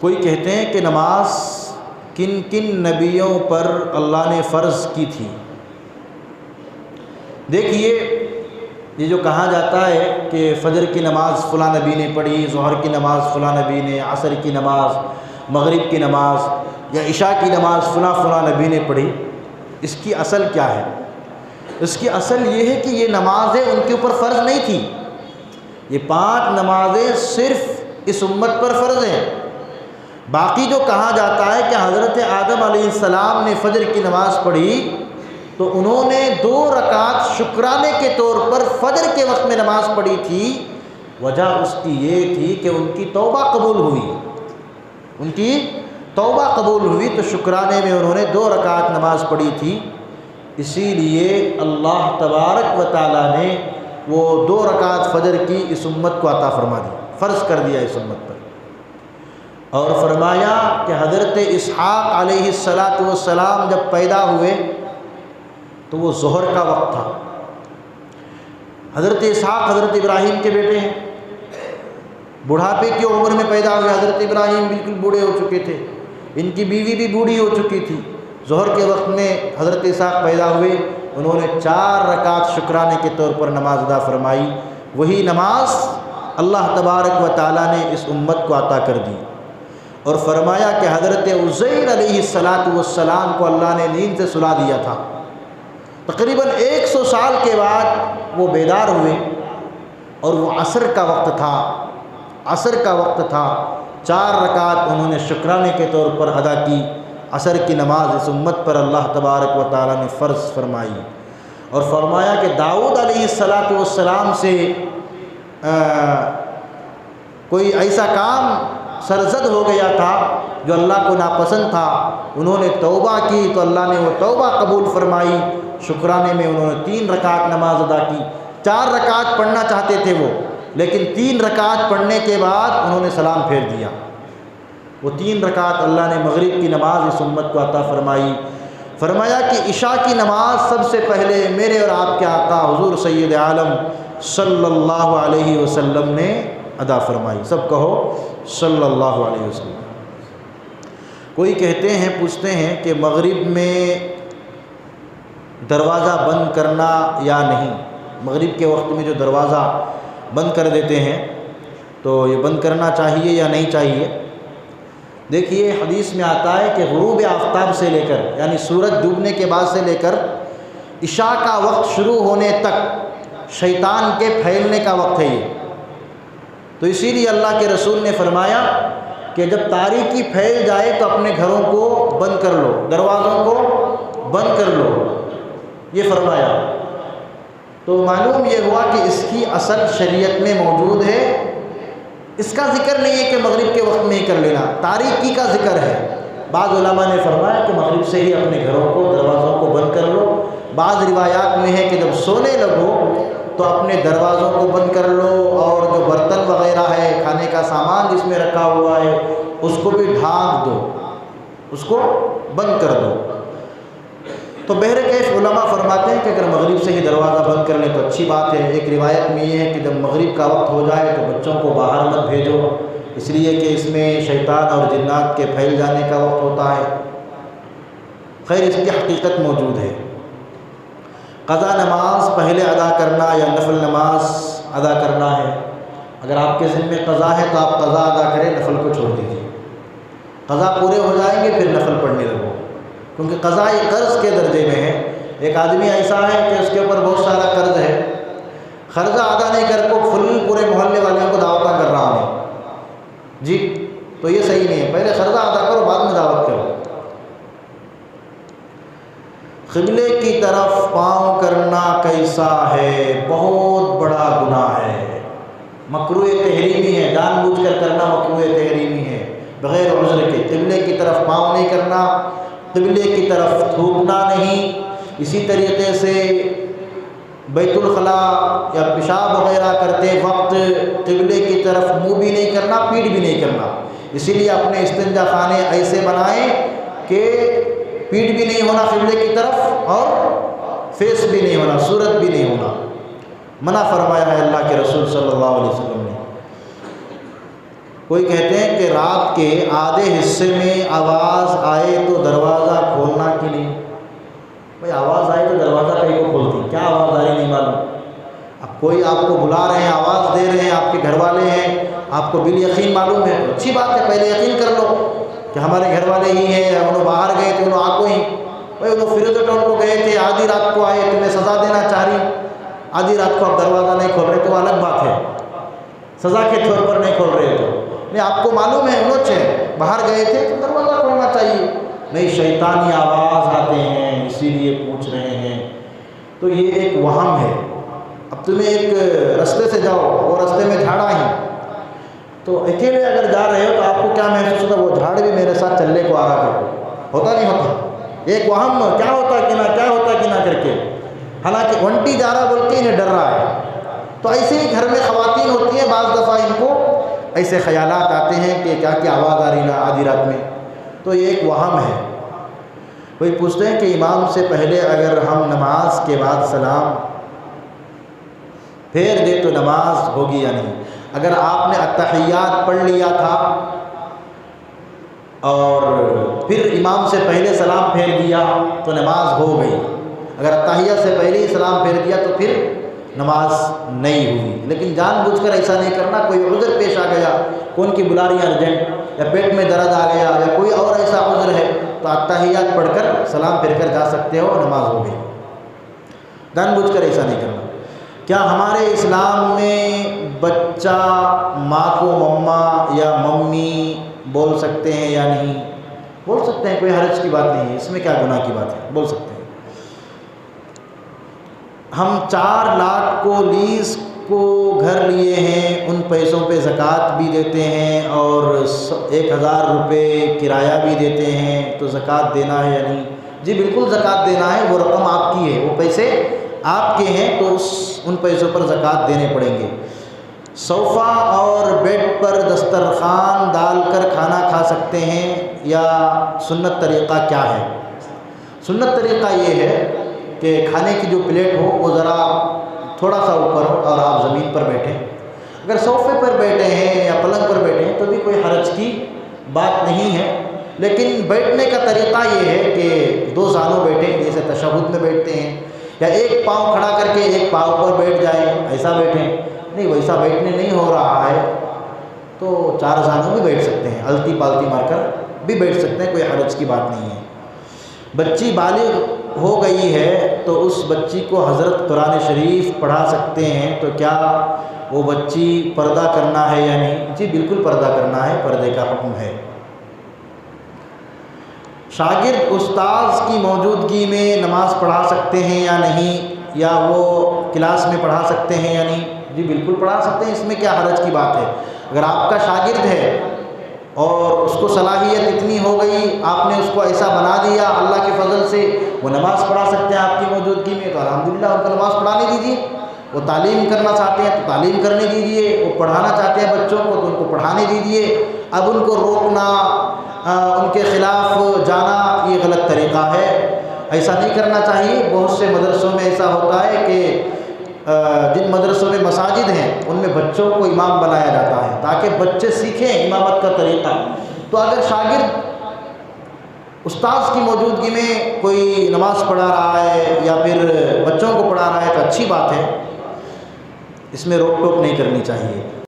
کوئی کہتے ہیں کہ نماز کن کن نبیوں پر اللہ نے فرض کی تھی؟ دیکھیے، یہ جو کہا جاتا ہے کہ فجر کی نماز فلاں نبی نے پڑھی، ظہر کی نماز فلاں نبی نے، عصر کی نماز، مغرب کی نماز یا عشاء کی نماز فلاں فلاں نبی نے پڑھی، اس کی اصل کیا ہے؟ اس کی اصل یہ ہے کہ یہ نمازیں ان کے اوپر فرض نہیں تھی۔ یہ 5 نمازیں صرف اس امت پر فرض ہیں۔ باقی جو کہا جاتا ہے کہ حضرت آدم علیہ السلام نے فجر کی نماز پڑھی تو انہوں نے 2 رکعت شکرانے کے طور پر فجر کے وقت میں نماز پڑھی تھی۔ وجہ اس کی یہ تھی کہ ان کی توبہ قبول ہوئی، تو شکرانے میں انہوں نے 2 رکعت نماز پڑھی تھی۔ اسی لیے اللہ تبارک و تعالیٰ نے وہ 2 رکعت فجر کی اس امت کو عطا فرما دی، فرض کر دیا اس امت پر، اور فرمایا کہ حضرت اسحاق علیہ السلام جب پیدا ہوئے تو وہ ظہر کا وقت تھا۔ حضرت اسحاق حضرت ابراہیم کے بیٹے ہیں، بڑھاپے کی عمر میں پیدا ہوئے۔ حضرت ابراہیم بالکل بوڑھے ہو چکے تھے، ان کی بیوی بھی بوڑھی ہو چکی تھی۔ ظہر کے وقت میں حضرت اسحاق پیدا ہوئے، انہوں نے 4 رکعت شکرانے کے طور پر نماز ادا فرمائی۔ وہی نماز اللہ تبارک و تعالیٰ نے اس امت کو عطا کر دی، اور فرمایا کہ حضرت عزیر علیہ السلام کو اللہ نے نیند سے سلا دیا تھا۔ تقریباً 100 سال کے بعد وہ بیدار ہوئے، اور وہ عصر کا وقت تھا۔ 4 رکعت انہوں نے شکرانے کے طور پر ادا کی۔ عصر کی نماز اس امت پر اللہ تبارک و تعالیٰ نے فرض فرمائی، اور فرمایا کہ داؤد علیہ السلام سے کوئی ایسا کام سرزد ہو گیا تھا جو اللہ کو ناپسند تھا، انہوں نے توبہ کی تو اللہ نے وہ توبہ قبول فرمائی۔ شکرانے میں انہوں نے 3 رکعت نماز ادا کی۔ 4 رکعت پڑھنا چاہتے تھے وہ، لیکن 3 رکعت پڑھنے کے بعد انہوں نے سلام پھیر دیا۔ وہ 3 رکعت اللہ نے مغرب کی نماز اس امت کو عطا فرمائی۔ فرمایا کہ عشاء کی نماز سب سے پہلے میرے اور آپ کے آقا حضور سید عالم صلی اللہ علیہ وسلم نے ادا فرمائی۔ سب کہو صلی اللہ علیہ وسلم۔ کوئی کہتے ہیں، پوچھتے ہیں کہ مغرب میں دروازہ بند کرنا یا نہیں، مغرب کے وقت میں جو دروازہ بند کر دیتے ہیں تو یہ بند کرنا چاہیے یا نہیں چاہیے؟ دیکھیے، حدیث میں آتا ہے کہ غروب آفتاب سے لے کر، یعنی سورج ڈوبنے کے بعد سے لے کر عشاء کا وقت شروع ہونے تک شیطان کے پھیلنے کا وقت ہے یہ۔ تو اسی لیے اللہ کے رسول نے فرمایا کہ جب تاریکی پھیل جائے تو اپنے گھروں کو بند کر لو، دروازوں کو بند کر لو، یہ فرمایا۔ تو معلوم یہ ہوا کہ اس کی اصل شریعت میں موجود ہے۔ اس کا ذکر نہیں ہے کہ مغرب کے وقت میں ہی کر لینا، تاریکی کا ذکر ہے۔ بعض علماء نے فرمایا کہ مغرب سے ہی اپنے گھروں کو، دروازوں کو بند کر لو۔ بعض روایات میں ہے کہ جب سونے لگو تو اپنے دروازوں کو بند کر لو، اور جو برتن وغیرہ ہے، کھانے کا سامان جس میں رکھا ہوا ہے، اس کو بھی ڈھانک دو، اس کو بند کر دو۔ تو بہرکیف علماء فرماتے ہیں کہ اگر مغرب سے ہی دروازہ بند کر لیں تو اچھی بات ہے۔ ایک روایت میں یہ ہے کہ جب مغرب کا وقت ہو جائے تو بچوں کو باہر مت بھیجو، اس لیے کہ اس میں شیطان اور جنات کے پھیل جانے کا وقت ہوتا ہے۔ خیر، اس کی حقیقت موجود ہے۔ قضا نماز پہلے ادا کرنا یا نفل نماز ادا کرنا ہے؟ اگر آپ کے ذمہ قضا ہے تو آپ قضا ادا کریں، نفل کو چھوڑ دیجیے۔ قضا پورے ہو جائیں گے پھر نفل پڑھنے لگو، کیونکہ قضا یہ قرض کے درجے میں ہے۔ ایک آدمی ایسا ہے کہ اس کے اوپر بہت سارا قرض ہے، قرضہ ادا نہیں کر کو پورے محلے والوں کو دعوتاں کر رہا ہوں جی، تو یہ صحیح نہیں ہے۔ پہلے قرضہ ادا کرو، بعد میں دعوت کرو۔ قبلے کی طرف پاؤں کرنا کیسا ہے؟ بہت بڑا گناہ ہے، مکروہ تحریمی ہے۔ جان بوجھ کر کرنا مکروہ تحریمی ہے، بغیر عذر کے۔ قبلے کی طرف پاؤں نہیں کرنا، قبلے کی طرف تھوکنا نہیں۔ اسی طریقے سے بیت الخلاء یا پیشاب وغیرہ کرتے وقت قبلے کی طرف منہ بھی نہیں کرنا، پیٹھ بھی نہیں کرنا۔ اسی لیے اپنے استنجا خانے ایسے بنائیں کہ پیٹھ بھی نہیں ہونا قبلے کی طرف، اور فیس بھی نہیں ہونا، صورت بھی نہیں ہونا۔ منع فرمایا ہے اللہ کے رسول صلی اللہ علیہ وسلم نے۔ کوئی کہتے ہیں کہ رات کے آدھے حصے میں آواز آئے تو دروازہ کھولنا کہ نہیں؟ بھائی آواز آئے تو دروازہ کہیں کو کھولتی، کیا آواز آ رہی نہیں معلوم۔ اب کوئی آپ کو بلا رہے ہیں، آواز دے رہے ہیں، آپ کے گھر والے ہیں، آپ کو بالیقین معلوم ہے، اچھی بات ہے، پہلے یقین کر لو کہ ہمارے گھر والے ہی ہیں، یا انہوں باہر گئے تھے انہوں آ کو ہی، بھائی انہوں فریدو ٹاؤن کو گئے تھے، آدھی رات کو آئے، تمہیں سزا دینا چاہ رہی، آدھی رات کو آپ دروازہ نہیں کھول رہے تو الگ بات ہے، سزا کے طور پر نہیں کھول رہے تو نہیں، آپ کو معلوم ہے انہوں سے باہر گئے تھے تو دروازہ کھولنا چاہیے، نہیں شیطانی آواز آتے ہیں اسی لیے پوچھ رہے ہیں، تو یہ ایک وہم ہے۔ اب تمہیں ایک رستے سے جاؤ، وہ رستے میں جھاڑ آئی، تو اکیلے اگر جا رہے ہو تو آپ کو کیا محسوس ہوتا، وہ جھاڑ بھی میرے ساتھ چلنے کو آ رہا ہے، ہوتا نہیں ہوتا، ایک وہم کیا ہوتا کہ نہ کیا ہوتا کہ نہ کر کے، حالانکہ ونٹی جا رہا بول کے انہیں ڈر رہا ہے۔ تو ایسے ہی گھر میں خواتین ہوتی ہیں، بعض دفعہ ان کو ایسے خیالات آتے ہیں کہ کیا کیا آواز آ رہی نا آدھی رات میں، تو یہ ایک وہم ہے۔ کوئی پوچھتے ہیں کہ امام سے پہلے اگر ہم نماز کے بعد سلام پھیر دے تو نماز ہوگی یا نہیں؟ اگر آپ نے التحیات پڑھ لیا تھا اور پھر امام سے پہلے سلام پھیر دیا تو نماز ہو گئی، اگر التحیات سے پہلے ہی سلام پھیر دیا تو پھر نماز نہیں ہوئی، لیکن جان بوجھ کر ایسا نہیں کرنا، کوئی عذر پیش آ گیا، کون کی بلا رہی ہے ارجنٹ، یا پیٹ میں درد آ گیا، یا کوئی اور ایسا عذر ہے تو التحیات پڑھ کر سلام پھیر کر جا سکتے ہو، نماز ہو گئی، جان بوجھ کر ایسا نہیں کرنا۔ کیا ہمارے اسلام میں بچہ ماں کو مما یا ممی بول سکتے ہیں یا نہیں؟ بول سکتے ہیں، کوئی حرج کی بات نہیں ہے، اس میں کیا گناہ کی بات ہے، بول سکتے ہیں۔ ہم 4 لاکھ کو لیز کو گھر لیے ہیں، ان پیسوں پہ زکوٰۃ بھی دیتے ہیں اور 1000 روپے کرایہ بھی دیتے ہیں، تو زکوٰۃ دینا ہے یا نہیں؟ جی بالکل زکوٰۃ دینا ہے، وہ رقم آپ کی ہے، وہ پیسے آپ کے ہیں، تو ان پیسوں پر زکوٰۃ دینے پڑیں گے۔ صوفہ اور بیڈ پر دسترخوان ڈال کر کھانا کھا سکتے ہیں یا سنت طریقہ کیا ہے؟ سنت طریقہ یہ ہے کہ کھانے کی جو پلیٹ ہو وہ ذرا تھوڑا سا اوپر ہو اور آپ زمین پر بیٹھیں، اگر صوفے پر بیٹھے ہیں یا پلنگ پر بیٹھے ہیں تو بھی کوئی حرج کی بات نہیں ہے، لیکن بیٹھنے کا طریقہ یہ ہے کہ 2 زانوں بیٹھیں، جیسے تشہد میں بیٹھتے ہیں، یا ایک پاؤں کھڑا کر کے ایک پاؤں پر بیٹھ جائیں، ایسا بیٹھیں، نہیں ویسا بیٹھنے نہیں ہو رہا ہے تو 4 زانوں بھی بیٹھ سکتے ہیں، الٹی پالٹی مار کر بھی بیٹھ سکتے ہیں، کوئی حرج کی بات نہیں ہے۔ بچی بالغ ہو گئی ہے تو اس بچی کو حضرت قرآن شریف پڑھا سکتے ہیں، تو کیا وہ بچی پردہ کرنا ہے یا نہیں؟ جی بالکل پردہ کرنا ہے، پردے کا حکم ہے۔ شاگرد استاذ کی موجودگی میں نماز پڑھا سکتے ہیں یا نہیں، یا وہ کلاس میں پڑھا سکتے ہیں یا نہیں؟ جی بالکل پڑھا سکتے ہیں، اس میں کیا حرج کی بات ہے؟ اگر آپ کا شاگرد ہے اور اس کو صلاحیت اتنی ہو گئی، آپ نے اس کو ایسا بنا دیا اللہ کے فضل سے، وہ نماز پڑھا سکتے ہیں آپ کی موجودگی میں، تو الحمدللہ ان کو نماز پڑھانے دیجیے۔ وہ تعلیم کرنا چاہتے ہیں تو تعلیم کرنے دیجیے، وہ پڑھانا چاہتے ہیں بچوں کو تو ان کو پڑھانے دیجیے۔ اب ان کو روکنا، ان کے خلاف جانا، یہ غلط طریقہ ہے، ایسا نہیں کرنا چاہیے۔ بہت سے مدرسوں میں ایسا ہوتا ہے کہ جن مدرسوں میں مساجد ہیں ان میں بچوں کو امام بنایا جاتا ہے تاکہ بچے سیکھیں امامت کا طریقہ۔ تو اگر شاگرد استاذ کی موجودگی میں کوئی نماز پڑھا رہا ہے یا پھر بچوں کو پڑھا رہا ہے تو اچھی بات ہے، اس میں روک ٹوک نہیں کرنی چاہیے۔